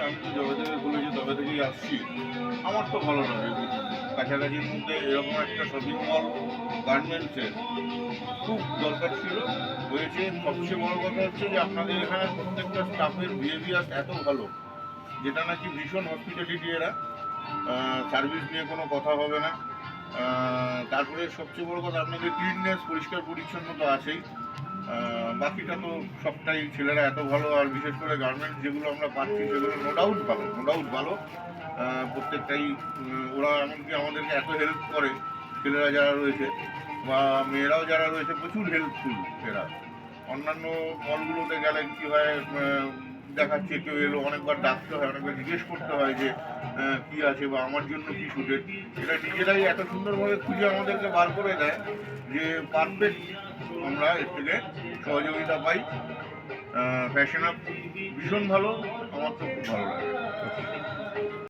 আমি তো যবে থেকে খুলেছি তবে থেকেই আসছি, আমার তো ভালো লাগে। কাছাকাছির মধ্যে এরকম একটা শপিং মল গার্মেন্টসের খুব দরকার ছিল, হয়েছে। সবচেয়ে বড় কথা হচ্ছে যে আপনাদের এখানে প্রত্যেকটা স্টাফের বিহেভিয়ার এত ভালো, যেটা নাকি ভীষণ হসপিটালিটি এরা, সার্ভিস নিয়ে কোনো কথা হবে না। তারপরে সবচেয়ে বড় কথা আপনাদের ক্লিননেস, পরিষ্কার পরিচ্ছন্ন তো আছেই। বাকিটা তো সবটাই ছেলেরা এত ভালো, আর বিশেষ করে গার্মেন্টস যেগুলো আমরা পাচ্ছি সেগুলো নো ডাউট ভালো, নো ডাউট ভালো। প্রত্যেকটাই ওরা এমনকি আমাদেরকে এত হেল্প করে, ছেলেরা যারা রয়েছে বা মেয়েরাও যারা রয়েছে প্রচুর হেল্পফুল এরা। অন্যান্য মলগুলোতে গেলে কী হয়, দেখাচ্ছে কেউ এলো, অনেকবার ডাকতে হয়, অনেকবার জিজ্ঞেস করতে হয় যে কী আছে বা আমার জন্য কী সুটেড। এটা নিজেরাই এত সুন্দরভাবে খুঁজে আমাদেরকে বার করে দেয় যে পারফেক্ট আমরা এর থেকে সহযোগিতা পাই। ফ্যাশন আপ ভীষণ ভালো, আমার তো খুব ভালো লাগে।